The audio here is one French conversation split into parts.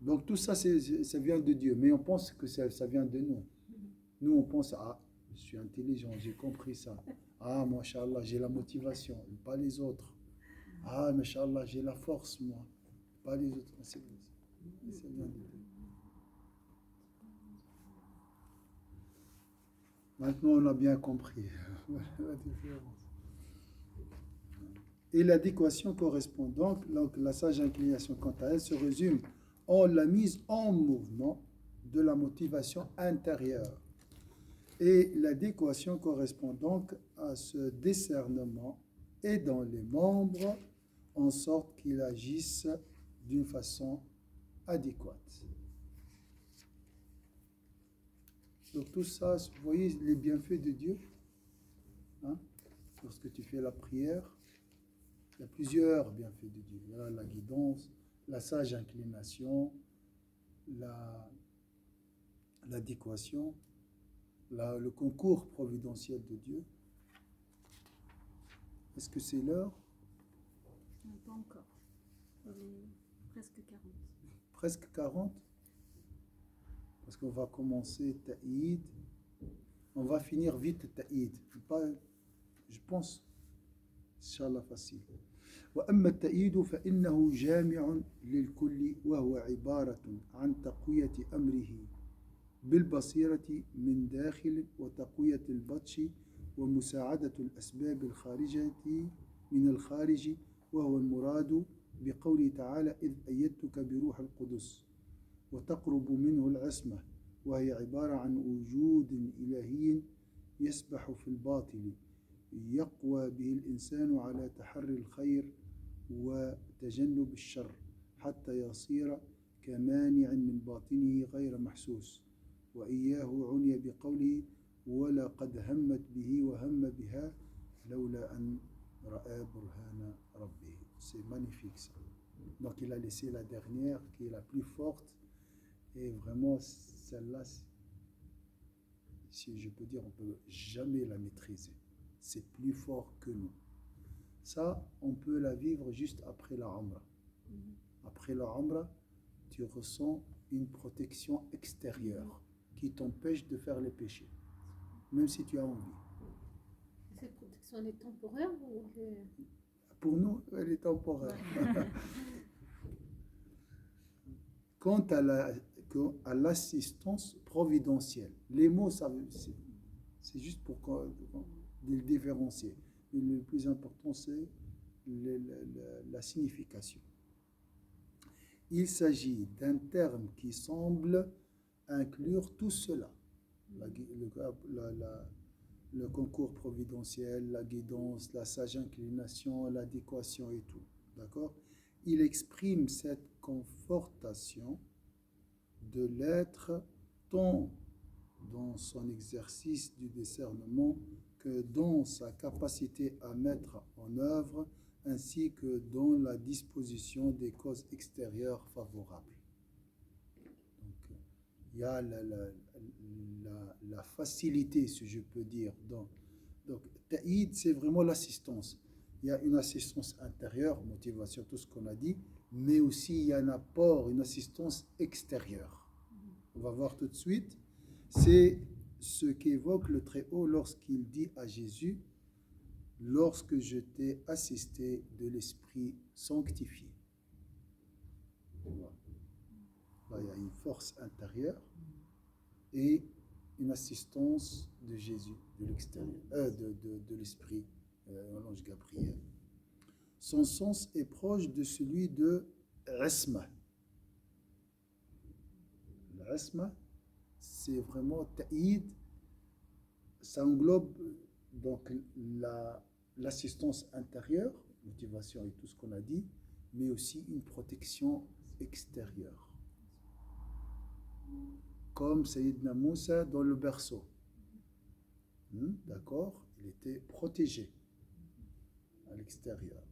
Donc tout ça, ça vient de Dieu, mais on pense que ça vient de nous. Nous, on pense, ah, je suis intelligent, j'ai compris ça. Ah, machallah, j'ai la motivation, pas les autres. Ah, machallah, j'ai la force, moi, pas les autres. Ça vient de Dieu. Maintenant, on a bien compris la différence. Et l'adéquation correspond donc la sage inclination, quant à elle, se résume en la mise en mouvement de la motivation intérieure. Et l'adéquation correspond donc à ce discernement et dans les membres, en sorte qu'ils agissent d'une façon adéquate. Donc tout ça, vous voyez les bienfaits de Dieu, hein? Lorsque tu fais la prière, il y a plusieurs bienfaits de Dieu. Voilà, la guidance, la sage inclination, l'adéquation, le concours providentiel de Dieu. Est-ce que c'est l'heure? Non, pas encore. Presque 40. Presque 40? Parce qu'on va commencer Ta'id. On va finir vite Ta'id. Je pense, Inch'Allah, facile. وأما التأييد فإنه جامع للكل وهو عبارة عن تقوية أمره بالبصيرة من داخل وتقوية البطش ومساعدة الأسباب الخارجة من الخارج وهو المراد بقوله تعالى إذ أيدتك بروح القدس وتقرب منه العصمة وهي عبارة عن وجود إلهي يسبح في الباطل يقوى به الإنسان على تحري الخير وتجنب الشر حتى يصير كمانع من باطنه غير محسوس وإياه عني بقوله ولقد همت به وهم بها لولا أن رأى برهان ربه. C'est magnifique ça. Donc il a laissé la dernière qui est la plus forte et vraiment celle-là, si je peux dire, on ne peut jamais la maîtriser. C'est plus fort que nous. Ça, on peut la vivre juste après la Umrah. Après la Umrah, tu ressens une protection extérieure qui t'empêche de faire les péchés, même si tu as envie. Cette protection, elle est temporaire ou Pour nous, elle est temporaire. Quant à l'assistance providentielle, les mots, c'est juste pour les différencier. Mais le plus important, c'est la signification. Il s'agit d'un terme qui semble inclure tout cela. Le concours providentiel, la guidance, la sage inclination, l'adéquation et tout. D'accord? Il exprime cette confortation de l'être tant dans son exercice du discernement que dans sa capacité à mettre en œuvre ainsi que dans la disposition des causes extérieures favorables. Donc, il y a la facilité, si je peux dire. Donc, Ta'id, c'est vraiment l'assistance. Il y a une assistance intérieure, motivation, tout ce qu'on a dit, mais aussi il y a un apport, une assistance extérieure. On va voir tout de suite. C'est ce qu'évoque le Très-Haut lorsqu'il dit à Jésus, lorsque je t'ai assisté de l'Esprit sanctifié. Voilà. Là, il y a une force intérieure et une assistance de Jésus, de l'extérieur, de l'Esprit, l'ange Gabriel. Son sens est proche de celui de Rasma. Le Rasma, c'est vraiment Ta'id, ça englobe donc l'assistance intérieure, motivation et tout ce qu'on a dit, mais aussi une protection extérieure. Comme Sayyidina Moussa dans le berceau. D'accord? Il était protégé à l'extérieur.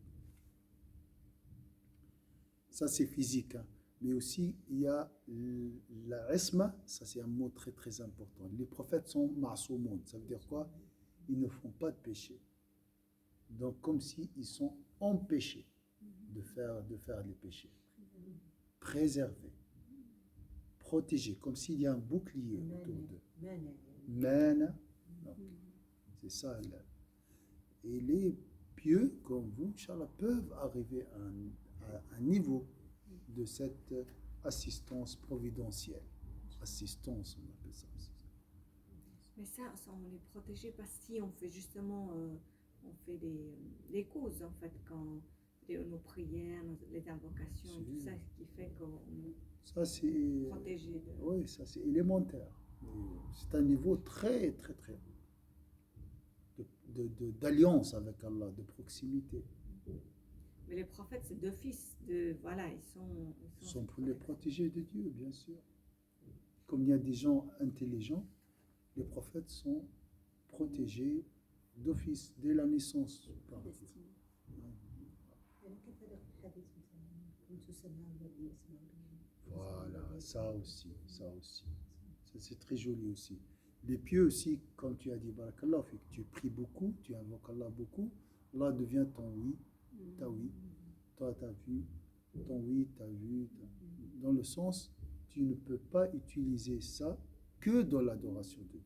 Ça, c'est physique. Hein. Mais aussi, il y a la isma, ça c'est un mot très très important. Les prophètes sont ma'soumoun. Ça veut dire quoi? Ils ne font pas de péché. Donc, comme s'ils sont empêchés de faire les péchés. Préservés. protégés, comme s'il y a un bouclier autour d'eux. Mana, non, c'est ça. Là. Et les pieux, comme vous, Inch'Allah, peuvent arriver à un niveau de cette assistance providentielle. Assistance, on appelle ça. Mais ça, on est protégé parce que si on fait justement, on fait les causes en fait, quand nos prières, les invocations, Si. tout ça, ce qui fait qu'on Ça, c'est. est protégé de... Oui, ça, c'est élémentaire. C'est un niveau très, très, très haut d'alliance avec Allah, de proximité. Mais les prophètes, c'est d'office, voilà, ils sont pour les protégés de Dieu, bien sûr. Comme il y a des gens intelligents, les prophètes sont protégés d'office, dès la naissance. Par Dieu. Voilà, ça aussi. Ça, c'est très joli aussi. Les pieux aussi, comme tu as dit, Barakallah, fait que tu pries beaucoup, tu invoques Allah beaucoup, Allah devient ton oui, ta oui. Toi, tu as vu, ton oui, tu as vu. Dans le sens, tu ne peux pas utiliser ça que dans l'adoration de Dieu.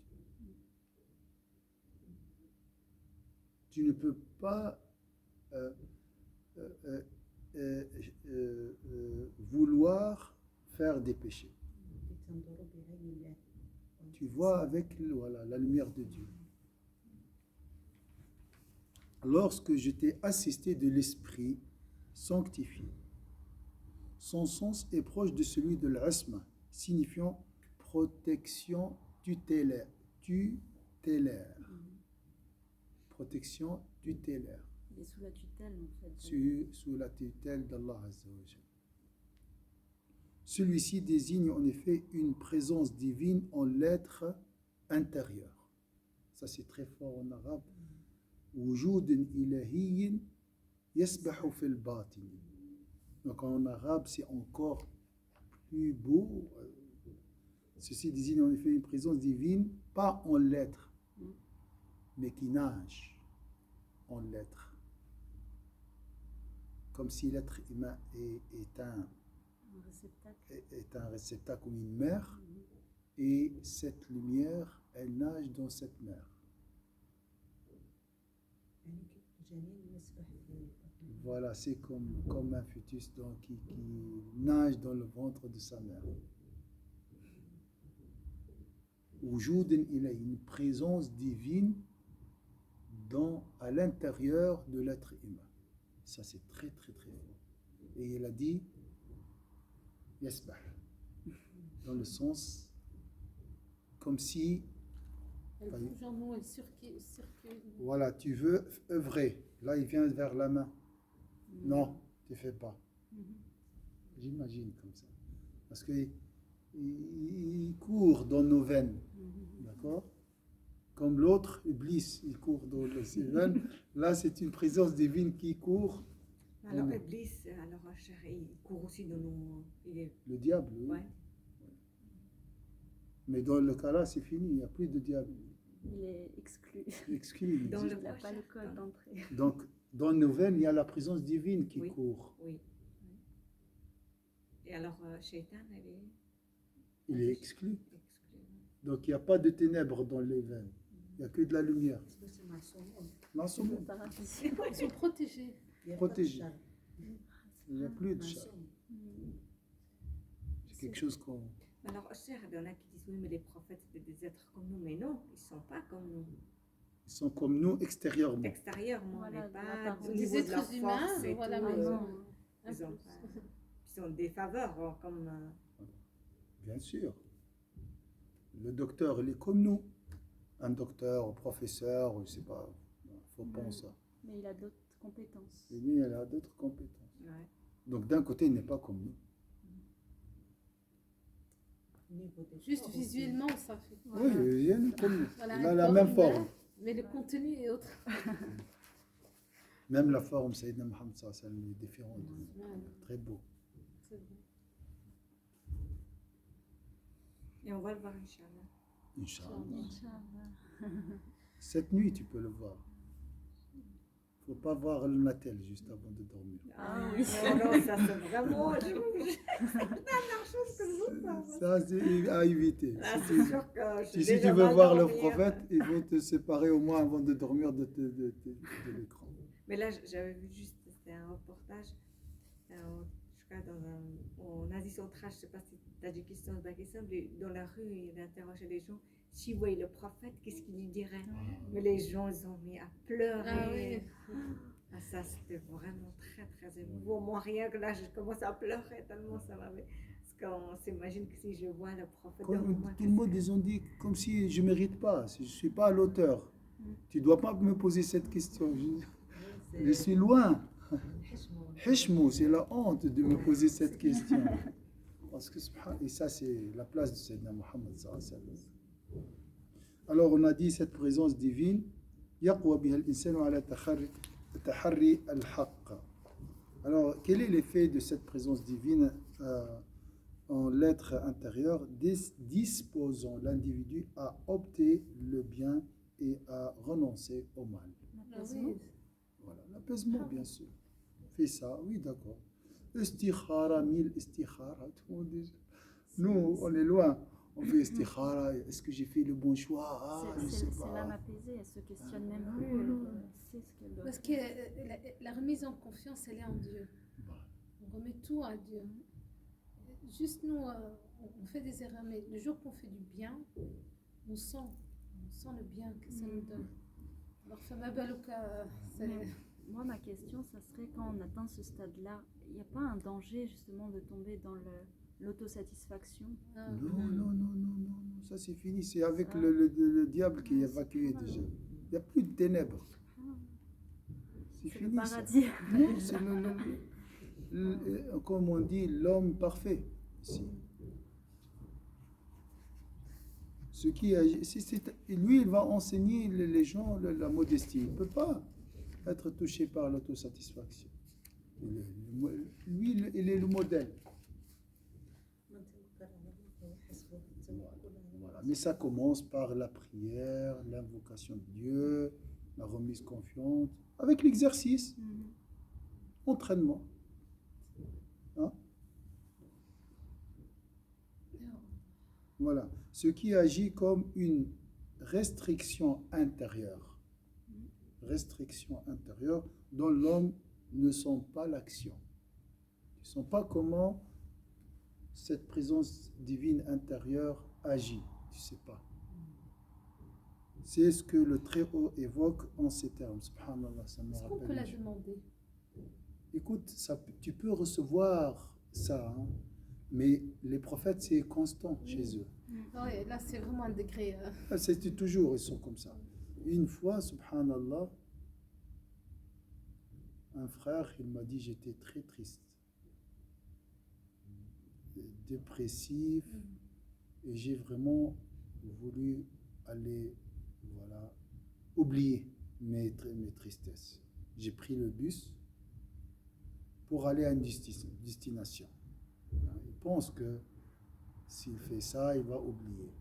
Tu ne peux pas vouloir faire des péchés. Tu vois avec voilà, la lumière de Dieu. Lorsque je t'ai assisté de l'esprit sanctifié, son sens est proche de celui de l'asma, signifiant protection tutélaire. Protection tutélaire. Il est sous la tutelle en fait. Sous la tutelle d'Allah Azza wa Jalla. Celui-ci désigne en effet une présence divine en l'être intérieur. Ça c'est très fort en arabe. Wujud ilahiyin yasbahu fil batin. Donc en arabe c'est encore plus beau. Ceci désigne en effet une présence divine, pas en l'être, mais qui nage en l'être. Comme si l'être humain est un réceptacle comme une mer, et cette lumière, elle nage dans cette mer. Voilà, c'est comme un fœtus qui nage dans le ventre de sa mère. Wujudin ilay, une présence divine à l'intérieur de l'être humain. Ça, c'est très, très, très fort. Et il a dit yasbah, dans le sens comme si voilà, tu veux œuvrer. Là, il vient vers la main. Non, tu ne fais pas. J'imagine comme ça. Parce qu'il court dans nos veines. D'accord? Comme l'autre, Iblis, il court dans ses veines. Là, c'est une présence divine qui court. Alors, Iblis, il court aussi dans nos... Le diable, oui. Ouais. Mais dans le cas là, c'est fini, il n'y a plus de diable. Il est exclu. Il n'a pas le code d'entrée. Donc, dans nos veines, il y a la présence divine qui court. Oui. Et alors, Shaitan, il est exclu. Donc, il n'y a pas de ténèbres dans les veines. Il n'y a que de la lumière. Ils sont protégés. Protégés. Il n'y a plus de chat. C'est quelque chose qu'on... Alors, il y en a qui disent, oui, mais les prophètes, c'est des êtres comme nous. Mais non, ils ne sont pas comme nous. Ils sont comme nous extérieurement. Extérieurement, voilà, mais pas au des niveau de leur êtres humains, force et voilà, tout. mais Ils ont des faveurs, comme... Bien sûr. Le docteur, il est comme nous. Un docteur, un professeur, je ne sais pas, il faut penser. Mais il a d'autres compétences. Et lui, il a d'autres compétences. Ouais. Donc, d'un côté, il n'est pas comme nous. Juste visuellement, ça fait. Oui, il est comme nous. Voilà, il a la même forme. Mais le contenu est autre. Même la forme, Sayyidina Muhammad sallallahu alayhi wa sallam, est différente. Très beau. C'est vrai. Et on va le voir, Inch'Allah. Inch'Allah. Cette nuit, tu peux le voir. Il ne faut pas voir le natel juste avant de dormir. Ah oui, non, ça c'est vraiment la dernière chose que vous... Ça, c'est à éviter. Ah, Si c'est tu, sûr que je suis si tu déjà veux mal voir le dormir. prophète, il faut te séparer au moins avant de dormir de l'écran. Mais là, j'avais vu juste, c'était un reportage, je crois, en Asie centrale, je ne sais pas si Tadjikistan, Ouzbékistan, dans la rue, il interrogeait les gens. S'il voyait le prophète, qu'est-ce qu'il lui dirait? Mais les gens, ils ont mis à pleurer. Ah oui. Ah, ça, c'était vraiment très, très émouvant. Moi, rien que là, je commence à pleurer tellement ça m'avait. Parce qu'on s'imagine que si je vois le prophète devant Comme moi, tout le monde, ils ont dit comme si je ne mérite pas, si je ne suis pas à l'auteur. Tu ne dois pas me poser cette question. Je suis loin. Hishmou, c'est la honte de me poser cette question. Parce que, et ça, c'est la place de Sayyidina Muhammad sallallahu alayhi wa sallam. Alors, on a dit cette présence divine, يقوى بها الإنسان على تحري الحق. Alors, quel est l'effet de cette présence divine en l'être intérieur, disposant l'individu à opter le bien et à renoncer au mal? L'apaisement. Voilà, l'apaisement, bien sûr. Fais ça, oui, d'accord. Istikhara, mille istikhara, tout le monde dit. Nous, on est loin. On fait istikhara. Est-ce que j'ai fait le bon choix? Ah, je sais C'est l'âme pas. apaisée, elle se questionne même plus, elle sait ce qu'elle doit Parce faire. que la remise en confiance, elle est en Dieu. On remet tout à Dieu. Juste nous, on fait des erreurs, mais le jour qu'on fait du bien, on sent le bien que ça nous donne. Alors, Fama Balouka, c'est... Moi, ma question, ça serait quand on atteint ce stade-là, il n'y a pas un danger justement de tomber dans l'autosatisfaction? Ah, Non, ça c'est fini. C'est avec Ah. le diable qui est évacué déjà. Il n'y a plus de ténèbres. C'est C'est le fini. Ça. paradis. Non, c'est comme on dit, l'homme parfait ici. Ce qui lui, il va enseigner les gens la modestie. Il ne peut pas être touché par l'autosatisfaction. Lui, il est le modèle. Voilà. Mais ça commence par la prière, l'invocation de Dieu, la remise confiante, avec l'exercice, entraînement. Hein? Voilà. Ce qui agit comme une restriction intérieure. Restriction intérieure dont l'homme ne sent pas l'action. Il ne sent pas comment cette présence divine intérieure agit. Tu ne sais pas. C'est ce que le Très-Haut évoque en ces termes. Subhanallah, ça me est-ce qu'on rappelle. peut la demander? Écoute, tu peux recevoir ça, hein, mais les prophètes, c'est constant chez eux. Ouais, là, c'est vraiment un degré. C'était toujours, ils sont comme ça. Une fois, subhanallah, un frère, il m'a dit, j'étais très triste, dépressif, et j'ai vraiment voulu aller, voilà, oublier mes tristesses. J'ai pris le bus pour aller à une destination. Il pense que s'il fait ça, il va oublier.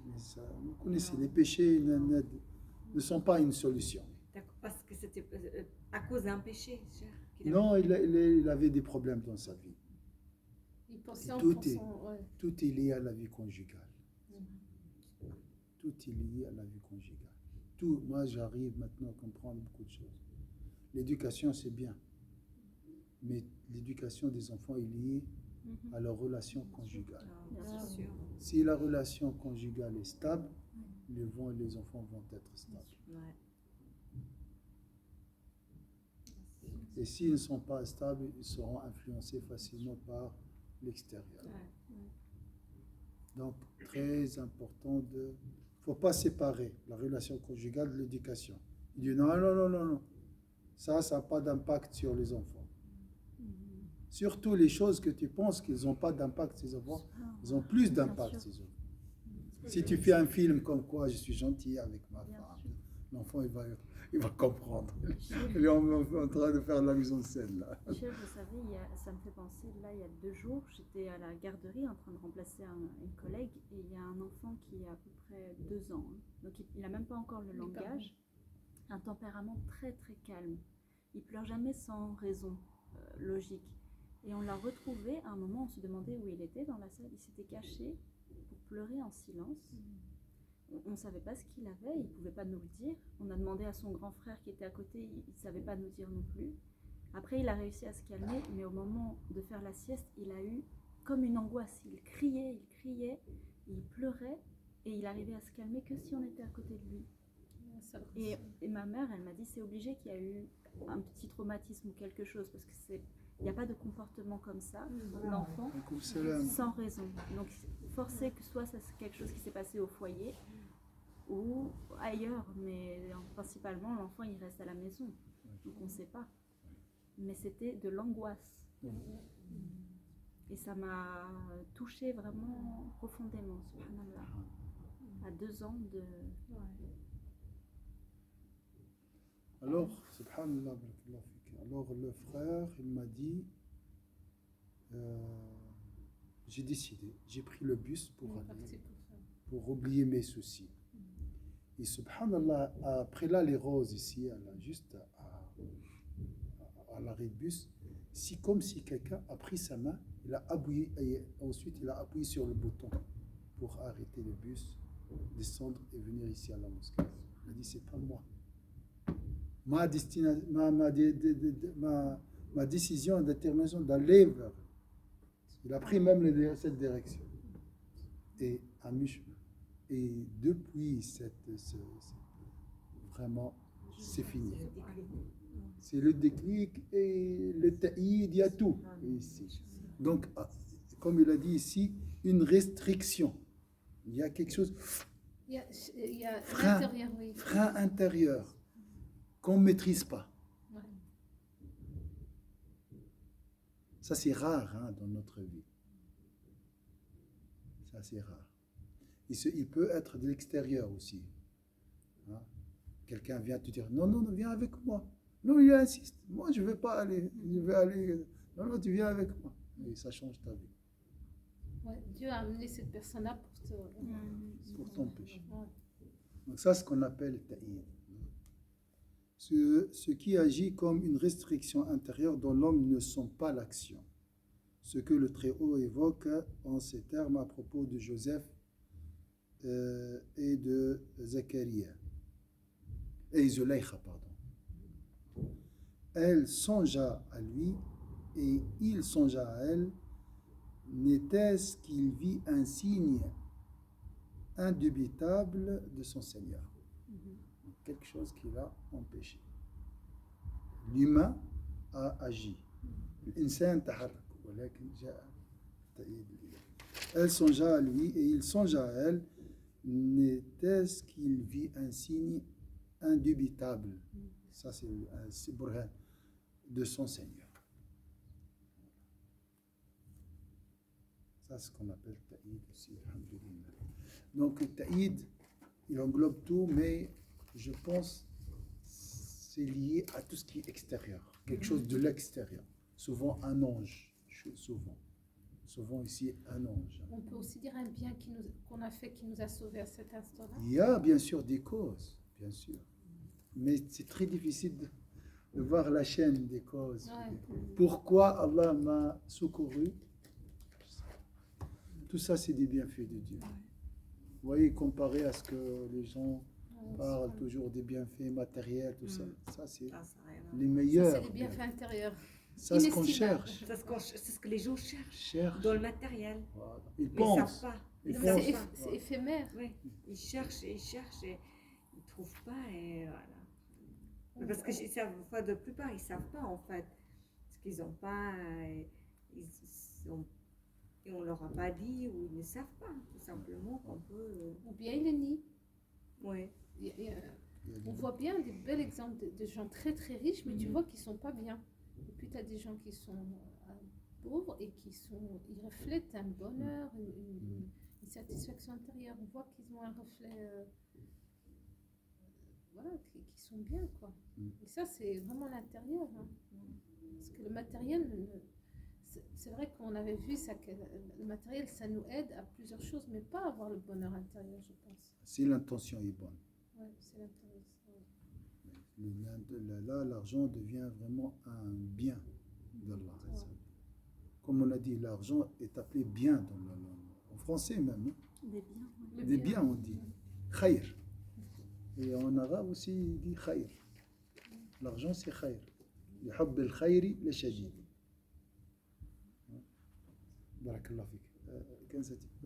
Mais ça, vous connaissez, les péchés ne sont pas une solution. D'accord, parce que c'était à cause d'un péché, cher. Non, il avait des problèmes dans sa vie. Il pensait en Tout pensant. Ouais. Tout est lié à la vie conjugale. Tout est lié à la vie conjugale. Tout, moi, j'arrive maintenant à comprendre beaucoup de choses. L'éducation, c'est bien. Mais l'éducation des enfants est liée à leur relation conjugale. Bien sûr. Si la relation conjugale est stable, les enfants vont être stables. Ouais. Et s'ils ne sont pas stables, ils seront influencés facilement par l'extérieur. Ouais. Donc, très important de... Il ne faut pas séparer la relation conjugale de l'éducation. Il dit non. Ça n'a pas d'impact sur les enfants. Surtout les choses que tu penses qu'ils n'ont pas d'impact sur les enfants, ils ont plus d'impact sur les enfants. Si tu fais un film comme quoi je suis gentil avec ma femme, l'enfant il va comprendre. Il est en train de faire la mise en scène là. Chef, vous savez, ça me fait penser, là, il y a 2 jours, j'étais à la garderie en train de remplacer une collègue et il y a un enfant qui a à peu près 2 ans. Hein. Donc il n'a même pas encore le langage. Un tempérament très très calme. Il pleure jamais sans raison logique. Et on l'a retrouvé, à un moment, on se demandait où il était dans la salle. Il s'était caché pour pleurer en silence. On ne savait pas ce qu'il avait, il ne pouvait pas nous le dire. On a demandé à son grand frère qui était à côté, il ne savait pas nous dire non plus. Après, il a réussi à se calmer, mais au moment de faire la sieste, il a eu comme une angoisse. Il criait, il pleurait, et il arrivait à se calmer que si on était à côté de lui. Et ma mère, elle m'a dit, c'est obligé qu'il y a eu un petit traumatisme ou quelque chose, parce que il n'y a pas de comportement comme ça, l'enfant, sans raison. Donc, forcé que soit ça c'est quelque chose qui s'est passé au foyer ou ailleurs, mais principalement, l'enfant, il reste à la maison. Donc, on ne sait pas. Mais c'était de l'angoisse. Et ça m'a touchée vraiment profondément, subhanallah. À 2 ans de... Alors, subhanallah, alors le frère, il m'a dit, j'ai décidé, j'ai pris le bus pour oublier mes soucis. Et subhanallah, après là, les roses ici, juste à l'arrêt de bus, c'est comme si quelqu'un a pris sa main, il a appuyé, et ensuite il a appuyé sur le bouton pour arrêter le bus, descendre et venir ici à la mosquée. Il a dit, c'est pas moi. Ma décision et détermination d'aller vers. Il a pris même cette direction. Et à mi-chemin. Et depuis vraiment, c'est fini. C'est le déclic et le taïd, il y a tout ici. Donc, comme il a dit ici, une restriction. Il y a quelque chose. Il y a l'intérieur, oui. Frein intérieur qu'on ne maîtrise pas. Ouais. Ça, c'est rare dans notre vie. Ça, c'est rare. Il peut être de l'extérieur aussi. Quelqu'un vient te dire, non, viens avec moi. Non, il insiste. Moi, je ne veux pas aller. Je veux aller. Non, tu viens avec moi. Et ça change ta vie. Ouais, Dieu a amené cette personne-là pour t'empêcher. Ouais. Donc ça, c'est ce qu'on appelle taïd. Ce qui agit comme une restriction intérieure dont l'homme ne sent pas l'action. Ce que le Très-Haut évoque en ces termes à propos de Joseph et de Zacharia. Et Zulaïcha, pardon. Elle songea à lui et il songea à elle. N'était-ce qu'il vit un signe indubitable de son Seigneur. Quelque chose qui l'a empêché. L'humain a agi. L'insan taharrak, elle songea à lui et il songea à elle. N'était-ce qu'il vit un signe indubitable, ça c'est burhan, de son Seigneur. Ça c'est ce qu'on appelle taïd aussi, alhamdulillah. Donc le taïd, il englobe tout, mais je pense c'est lié à tout ce qui est extérieur, quelque chose de l'extérieur. Souvent un ange, souvent ici un ange. On peut aussi dire un bien qu'on a fait qui nous a sauvés à cet instant-là. Il y a bien sûr des causes, bien sûr, mais c'est très difficile de voir la chaîne des causes. Ouais. Pourquoi Allah m'a secouru? Tout ça, c'est des bienfaits de Dieu. Vous voyez, comparé à ce que les gens parlent toujours des bienfaits matériels, tout ça. Ça, c'est les meilleurs. Ça, c'est les bienfaits intérieurs. Ça, c'est ce qu'on cherche. C'est ce que les gens cherchent dans le matériel. Voilà. Ils pensent. C'est éphémère. Oui. Ils cherchent et ils ne trouvent pas. Et voilà. Parce que de la plupart, ils ne savent pas en fait ce qu'ils n'ont pas. Et on ne leur a pas dit ou ils ne savent pas, tout simplement qu'on peut. Ou bien ils le nient. Oui. On voit bien des bels exemples de gens très très riches, mais tu vois qu'ils ne sont pas bien. Et puis tu as des gens qui sont pauvres et ils reflètent un bonheur, une satisfaction intérieure. On voit qu'ils ont un reflet, voilà, qui sont bien, quoi. Et ça, c'est vraiment l'intérieur. Hein. Parce que le matériel, c'est vrai qu'on avait vu ça, que le matériel, ça nous aide à plusieurs choses, mais pas à avoir le bonheur intérieur, je pense. Si l'intention est bonne. Oui, c'est l'intérieur. Là, l'argent devient vraiment un bien d'Allah. comme on a dit, l'argent est appelé bien dans la langue, en français même. Hein. Des biens. Ouais. Le Des biens, on dit. Khayr. Et en arabe aussi, il dit khayr. L'argent, c'est khayr. يحب الخير لشديد. بارك الله فيك. كان